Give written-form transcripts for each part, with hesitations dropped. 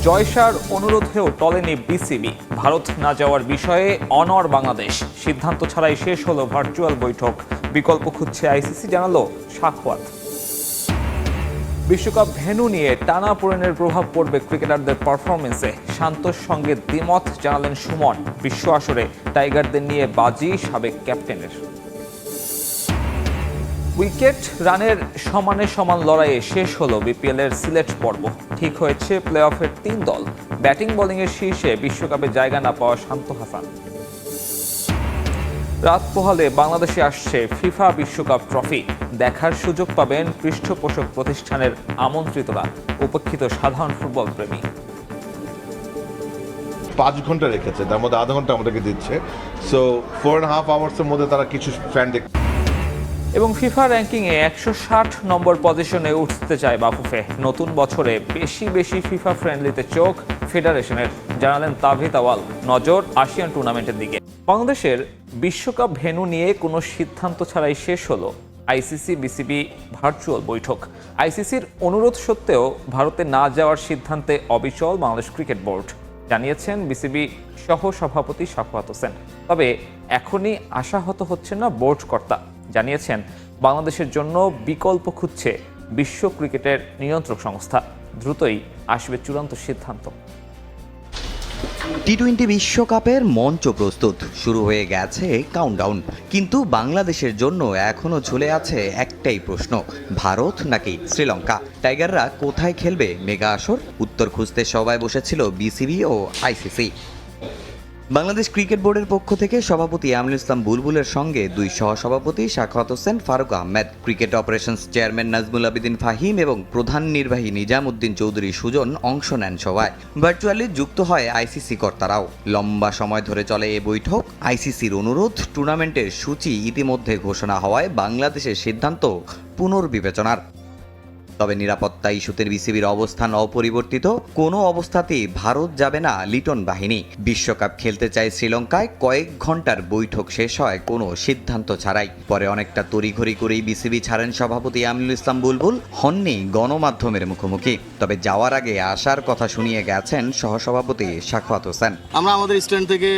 জয়সার অনুরোধেও টলেনি BCB. Bharat না যাওয়ার বিষয়ে অনড় বাংলাদেশ। সিদ্ধান্ত ছাড়াই শেষ হলো ভার্চুয়াল বৈঠক। বিকল্প খুঁজছে আইসিসি, জানালো সাখাওয়াত। বিশ্বকাপ ভেন্যু নিয়ে টানাপোড়েনের প্রভাব পড়বে ক্রিকেটারদের পারফরমেন্সে। শান্তর সঙ্গে দ্বিমত জানালেন সুমন। বিশ্ব আসরে টাইগারদের নিয়ে বাজি সাবেক ক্যাপ্টেনের। উইকেট রানের সমানে সমান লড়াইয়ে শেষ হলো বিপিএলের সিলেট পর্ব। ঠিক হয়েছে প্লে অফের 3 দল। ব্যাটিং বোলিংয়ের শীর্ষে বিশ্বকাপে জায়গা না পাওয়া শান্ত হাসান। রাত পোহালে বাংলাদেশে আসছে ফিফা বিশ্বকাপ ট্রফি। দেখার সুযোগ পাবেন পৃষ্ঠপোষক প্রতিষ্ঠানের আমন্ত্রিতরা, উপেক্ষিত সাধারণ ফুটবল প্রেমী। 5 ঘন্টা রেখেছে, তার মধ্যে আধা ঘন্টা আমাদেরকে দিচ্ছে। সো 4.5 আওয়ার্সের মধ্যে তারা কিছু ফ্যান এবং ফিফা র্যাঙ্কিংয়ে 160 নম্বর পজিশনে উঠতে চায় বাফুফে। নতুন বছরে বেশি ফিফা ফ্রেন্ডলিতে চোখ ফেডারেশনের, জানালেন তাভিদ আওয়াল। নজর আসিয়ান টুর্নামেন্টের দিকে। বাংলাদেশের বিশ্বকাপ ভেন্যু নিয়ে কোনো সিদ্ধান্ত ছাড়াই শেষ হলো আইসিসি বিসিবি ভার্চুয়াল বৈঠক। আইসিসির অনুরোধ সত্ত্বেও ভারতে না যাওয়ার সিদ্ধান্তে অবিচল বাংলাদেশ ক্রিকেট বোর্ড, জানিয়েছেন বিসিবি সহ সভাপতি সাখাওয়াত হোসেন। তবে এখনই আশাহত হচ্ছে না বোর্ড কর্তা। জানিয়েছেন বাংলাদেশের জন্য বিকল্প খুঁজছে বিশ্ব ক্রিকেটের নিয়ন্ত্রক সংস্থা। দ্রুতই আসবে চূড়ান্ত সিদ্ধান্ত। টি-20 বিশ্বকাপের মঞ্চ প্রস্তুত, শুরু হয়ে গেছে কাউন্টডাউন। কিন্তু বাংলাদেশের জন্য এখনো ঝুলে আছে একটাই প্রশ্ন, ভারত নাকি শ্রীলঙ্কা? টাইগাররা কোথায় খেলবে মেগা আসর? উত্তর খুঁজতে সবাই বসেছিল বিসিবি ও আইসিসি। বাংলাদেশ ক্রিকেট বোর্ডের পক্ষ থেকে সভাপতি আমিনুল ইসলাম বুলবুলের সঙ্গে 2 সহসভাপতি Sakhawat Hossain, Faruque Ahmed, cricket operations chairman Nazmul Abedin Fahim এবং প্রধান নির্বাহী নিজাম উদ্দিন চৌধুরী সুজন অংশ নেন সভায়। ভার্চুয়ালি যুক্ত হয় আইসিসি কর্তারাও। লম্বা সময় ধরে চলে এ বৈঠক। আইসিসির অনুরোধ, টুর্নামেন্টের সূচি ইতিমধ্যে ঘোষণা হওয়ায় বাংলাদেশের সিদ্ধান্ত পুনর্বিবেচনার। তবে নিরাপত্তা ইস্যুতে বিসিবির অবস্থান অপরিবর্তিত। কোনো অবস্থাতেই ভারত যাবে না লিটন বাহিনী। বিশ্বকাপ খেলতে চায় শ্রীলঙ্কায়। কয়েক ঘন্টার বৈঠক শেষ হয় কোনো সিদ্ধান্ত ছাড়াই। পরে অনেকটা তড়িঘড়ি করেই বিসিবি ছাড়েন সভাপতি আমিনুল ইসলাম বুলবুল। হননি গণমাধ্যমের মুখোমুখি। তবে যাওয়ার আগে আসার কথা শুনিয়ে গেছেন সহসভাপতি সাখাওয়াত হোসেন। আমরা আমাদের স্ট্যান্ড থেকে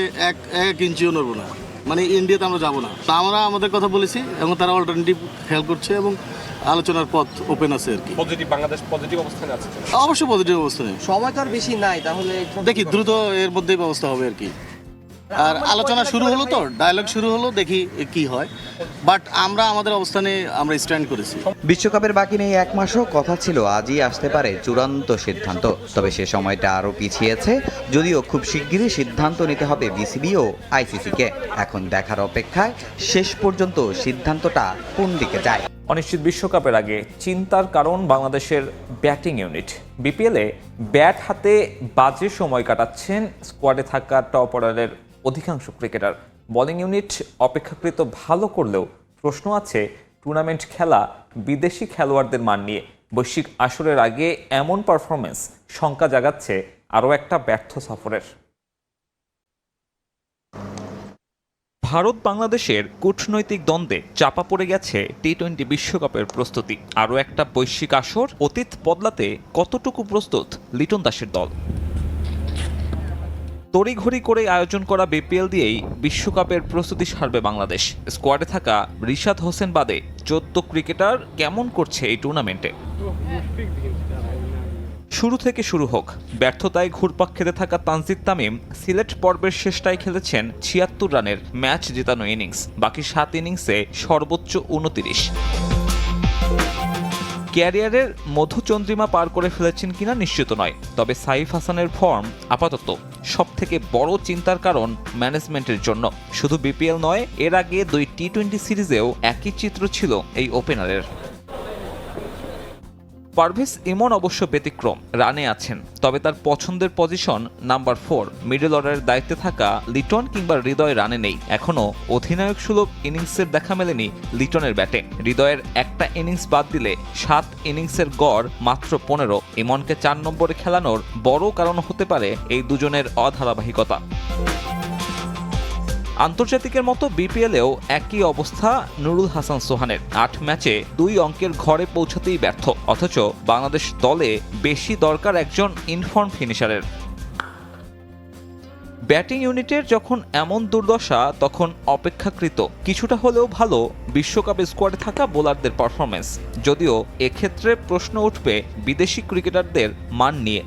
এক ইঞ্চিও নড়বো না, মানে ইন্ডিয়াতে আমরা যাবো না। তা আমরা আমাদের কথা বলেছি এবং তারা অল্টারনেটিভ খেয়াল করছে এবং আলোচনার পথ ওপেন আছে আর কি। বাংলাদেশ পজিটিভ অবস্থানে আছে, অবশ্যই পজিটিভ অবস্থানে। সময় তো আর বেশি নাই, তাহলে দেখি দ্রুত এর মধ্যেই ব্যবস্থা হবে আর কি। আর আলোচনা শুরু হলো, তো ডায়ালগ শুরু হলো, দেখি কি হয়। বাট আমরা আমাদের অবস্থানে আমরা স্ট্যান্ড করেছি। বিশ্বকাপের বাকি নেই 1 মাসও। কথা ছিল আজই আসতে পারে চূড়ান্ত সিদ্ধান্ত। তবে সে সময়টা আরও পিছিয়েছে। যদিও খুব শিগগিরই সিদ্ধান্ত নিতে হবে বিসিবি ও আইসিসিকে। এখন দেখার অপেক্ষায় শেষ পর্যন্ত সিদ্ধান্তটা কোন দিকে যায়। অনিশ্চিত বিশ্বকাপের আগে চিন্তার কারণ বাংলাদেশের ব্যাটিং ইউনিট। বিপিএলে ব্যাট হাতে বাজে সময় কাটাচ্ছেন স্কোয়াডে থাকা টপ অর্ডারের অধিকাংশ ক্রিকেটার। বোলিং ইউনিট অপেক্ষাকৃত ভালো করলেও প্রশ্ন আছে টুর্নামেন্ট খেলা বিদেশি খেলোয়াড়দের মান নিয়ে। বৈশ্বিক আসরের আগে এমন পারফরমেন্স শঙ্কা জাগাচ্ছে আরও একটা ব্যর্থ সফরের। ভারত বাংলাদেশের কূটনৈতিক দ্বন্দ্বে চাপা পড়ে গেছে টি-20 বিশ্বকাপের প্রস্তুতি। আরও একটা বৈশ্বিক আসর অতীত বদলাতে কতটুকু প্রস্তুত লিটন দাসের দল? তড়িঘড়ি করে আয়োজন করা বিপিএল দিয়েই বিশ্বকাপের প্রস্তুতি সারবে বাংলাদেশ। স্কোয়াডে থাকা রিশাদ হোসেন বাদে 14 ক্রিকেটার কেমন করছে এই টুর্নামেন্টে? শুরু থেকে শুরু হোক, ব্যর্থতায় ঘুরপাক খেতে থাকা তানজিদ তামিম সিলেট পর্বের শেষটায় খেলেছেন 76 রানের ম্যাচ জেতানো ইনিংস। বাকি 7 ইনিংসে সর্বোচ্চ 29। ক্যারিয়ারের মধুচন্দ্রিমা পার করে ফেলেছেন কিনা নিশ্চিত নয়। তবে সাইফ হাসানের ফর্ম আপাতত সবথেকে বড় চিন্তার কারণ ম্যানেজমেন্টের জন্য। শুধু বিপিএল নয়, এর আগে 2 টি-20 সিরিজেও একই চিত্র ছিল এই ওপেনারের। পারভেজ ইমন অবশ্য ব্যতিক্রম, রানে আছেন। তবে তার পছন্দের পজিশন নাম্বার 4। মিডল অর্ডারের দায়িত্বে থাকা লিটন কিংবা হৃদয় রানে নেই। এখনও অধিনায়ক সুলভ ইনিংসের দেখা মেলেনি লিটনের ব্যাটে। হৃদয়ের একটা ইনিংস বাদ দিলে 7 ইনিংসের গড় মাত্র 15। ইমনকে 4 নম্বরে খেলানোর বড় কারণ হতে পারে এই দুজনের অধারাবাহিকতা। আন্তর্জাতিকের মতো বিপিএলেও একই অবস্থা নুরুল হাসান সোহানের। ৮ ম্যাচে ২ অঙ্কের ঘরে পৌঁছাতেই ব্যর্থ, অথচ বাংলাদেশ দলে বেশি দরকার একজন ইনফর্ম ফিনিশারের। ব্যাটিং ইউনিটের যখন এমন দুর্দশা, তখন অপেক্ষাকৃত কিছুটা হলেও ভালো বিশ্বকাপ স্কোয়াডে থাকা বোলারদের পারফরমেন্স, যদিও এক্ষেত্রে প্রশ্ন উঠবে বিদেশি ক্রিকেটারদের মান নিয়ে।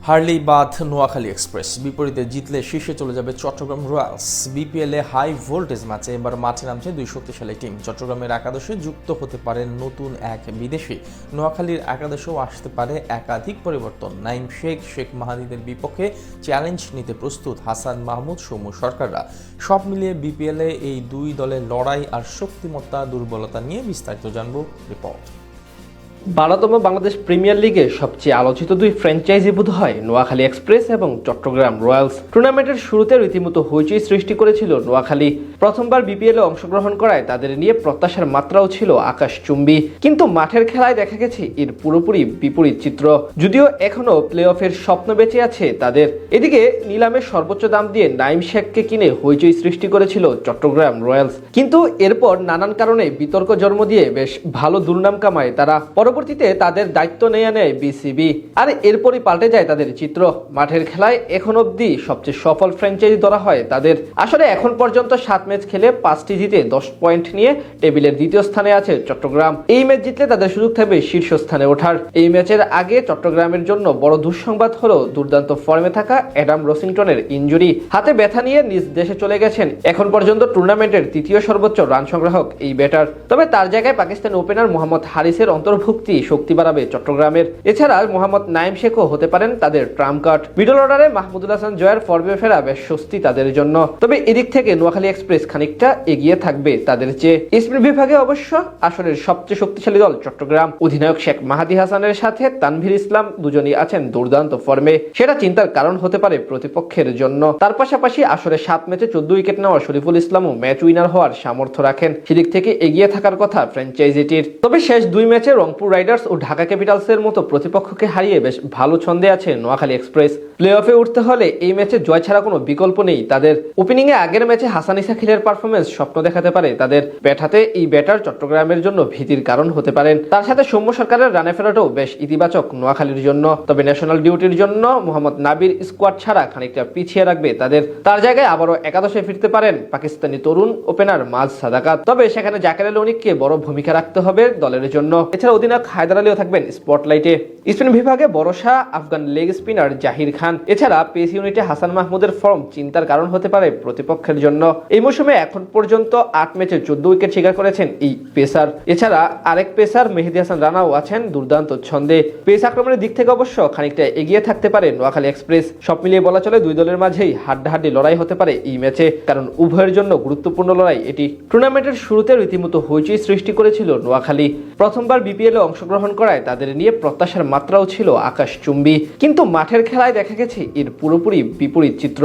হারলেই বাদ নোয়াখালী এক্সপ্রেস, বিপরীতে জিতলে শীর্ষে চলে যাবে চট্টগ্রাম রয়্যালস। বিপিএলে হাই ভোল্টেজ ম্যাচে এবার মাঠে নামছে ২ শক্তিশালী টিম। চট্টগ্রামের একাদশে যুক্ত হতে পারেন নতুন এক বিদেশি, নোয়াখালীর একাদশেও আসতে পারে একাধিক পরিবর্তন। নাইম শেখ, শেখ মাহাদিদের বিপক্ষে চ্যালেঞ্জ নিতে প্রস্তুত হাসান মাহমুদ, সৌম্য সরকাররা। সব মিলিয়ে বিপিএলে এই দুই দলের লড়াই আর শক্তিমত্তা দুর্বলতা নিয়ে বিস্তারিত জানব রিপোর্ট। ১২তম বাংলাদেশ প্রিমিয়ার লিগে সবচেয়ে আলোচিত দুই ফ্র্যাঞ্চাইজি বোধ হয় নোয়াখালী এক্সপ্রেস এবং চট্টগ্রাম রয়্যালস। টুর্নামেন্টের শুরুতে রীতিমতো হইচই সৃষ্টি করেছিল নোয়াখালী। প্রথমবার বিপিএলে অংশগ্রহণ করায় তাদের নিয়ে প্রত্যাশার মাত্রাও ছিল আকাশচুম্বী, কিন্তু মাঠের খেলায় দেখা গেছে এর পুরোপুরি বিপরীত চিত্র। যদিও এখনও প্লে অফের স্বপ্ন বেঁচে আছে তাদের। এদিকে নিলামের সর্বোচ্চ দাম দিয়ে নাইম শেখকে কিনে হইচই সৃষ্টি করেছিল চট্টগ্রাম রয়্যালস, কিন্তু এরপর নানান কারণে বিতর্ক জন্ম দিয়ে বেশ ভালো দুর্নাম কামায় তারা। পরবর্তীতে তাদের দায়িত্ব নেয় বিসিবি, আর এরপরই পাল্টে যায় তাদের চিত্র। মাঠের খেলায় এখন অবধি সবচেয়ে সফল ফ্র্যাঞ্চাইজি ধরা হয় তাদের। আসলে এখন পর্যন্ত ৭ ম্যাচ খেলে ৫টি জিতে ১০ পয়েন্ট নিয়ে টেবিলের দ্বিতীয় স্থানে আছে চট্টগ্রাম। এই ম্যাচ জিতলে তাদের সুযোগ থাকবে শীর্ষস্থানে ওঠার। এই ম্যাচের আগে চট্টগ্রামের জন্য বড় দুঃসংবাদ হলো দুর্দান্ত ফর্মে থাকা অ্যাডাম রসিংটনের ইনজুরি। হাতে ব্যথা নিয়ে নিজ দেশে চলে গেছেন এখন পর্যন্ত টুর্নামেন্টের তৃতীয় সর্বোচ্চ রান সংগ্রাহক এই ব্যাটার। তবে তার জায়গায় পাকিস্তান ওপেনার মোহাম্মদ হারিসের অন্তর্ভুক্তি শক্তি বাড়াবে চট্টগ্রামের। এছাড়া মোহাম্মদ নাইম শেখও হতে পারেন তাদের ট্রাম্প কার্ড। মিডল অর্ডারে মাহমুদুল হাসান জয়ের ফর্মে ফেরা বেশ স্বস্তি তাদের জন্য। তবে এদিক থেকে নোয়াখালী এক্সপ্রেস খানিকটা এগিয়ে থাকবে তাদের চেয়ে। স্পিন বিভাগে অবশ্য আসলের সবচেয়ে শক্তিশালী দল চট্টগ্রাম। অধিনায়ক শেখ মাহাদি হাসানের সাথে তানভীর ইসলাম দুজনই আছেন দুর্দান্ত ফর্মে। সেটা চিন্তার কারণ হতে পারে প্রতিপক্ষের জন্য। তার পাশাপাশি আসলে ৭ ম্যাচে ১৪ উইকেট নেওয়া শরীফুল ইসলামও ম্যাচ উইনার হওয়ার সামর্থ্য রাখেন। সেদিক থেকে এগিয়ে থাকার কথা ফ্র্যাঞ্চাইজিটির। তবে শেষ ২ ম্যাচে রংপুর রাইডার্স ও ঢাকা ক্যাপিটালসের মতো প্রতিপক্ষকে হারিয়ে বেশ ভালো ছন্দে আছে নোয়াখালী এক্সপ্রেস। প্লে অফে উঠতে হলে এই ম্যাচে জয় ছাড়া কোনো বিকল্প নেই তাদের। ওপেনিং এ আগের ম্যাচে হাসান ইসাখিলের পারফরমেন্স স্বপ্ন দেখাতে পারে তাদের। ব্যাট হাতে এই ব্যাটার চট্টগ্রামের জন্য ভীতির কারণ হতে পারেন। তার সাথে সৌম্য সরকারের রানে ফেরাটাও বেশ ইতিবাচক নোয়াখালীর জন্য। তবে ন্যাশনাল ডিউটির জন্য মোহাম্মদ নাবির স্কোয়াড ছাড়া খানিকটা পিছিয়ে রাখবে তাদের। তার জায়গায় আবারও একাদশে ফিরতে পারেন পাকিস্তানি তরুণ ওপেনার মাজ সাদাকাত। তবে সেখানে জাকের আলী অনিককে বড় ভূমিকা রাখতে হবে দলের জন্য। এছাড়া অধিনায়ক হায়দার আলীও থাকবেন স্পটলাইটে। স্পিন বিভাগে ভরসা আফগান লেগ স্পিনার জাহির খান। এছাড়া পেস ইউনিটে হাসান মাহমুদের ফর্ম চিন্তার কারণ হতে পারে প্রতিপক্ষের জন্য। এই মৌসুমে এখন পর্যন্ত ৮ ম্যাচে ১৪ উইকেট শিকার করেছেন এই পেসার। এছাড়া আরেক পেসার মেহেদী হাসান রানাও আছেন দুর্দান্ত ছন্দে। পেস আক্রমণের দিক থেকে অবশ্য খানিকটা এগিয়ে থাকতে পারে নোয়াখালী এক্সপ্রেস। সব মিলিয়ে বলা চলে দুই দলের মাঝেই হাড্ডাহাড্ডি লড়াই হতে পারে এই ম্যাচে, কারণ উভয়ের জন্য গুরুত্বপূর্ণ লড়াই এটি। টুর্নামেন্টের শুরুতে রীতিমতো হইচই সৃষ্টি করেছিল নোয়াখালী। প্রথমবার বিপিএলে অংশগ্রহণ করায় তাদের নিয়ে প্রত্যাশার মাত্রাও ছিল আকাশচুম্বী, কিন্তু মাঠের খেলায় দেখা গেছে এর পুরোপুরি বিপরীত চিত্র।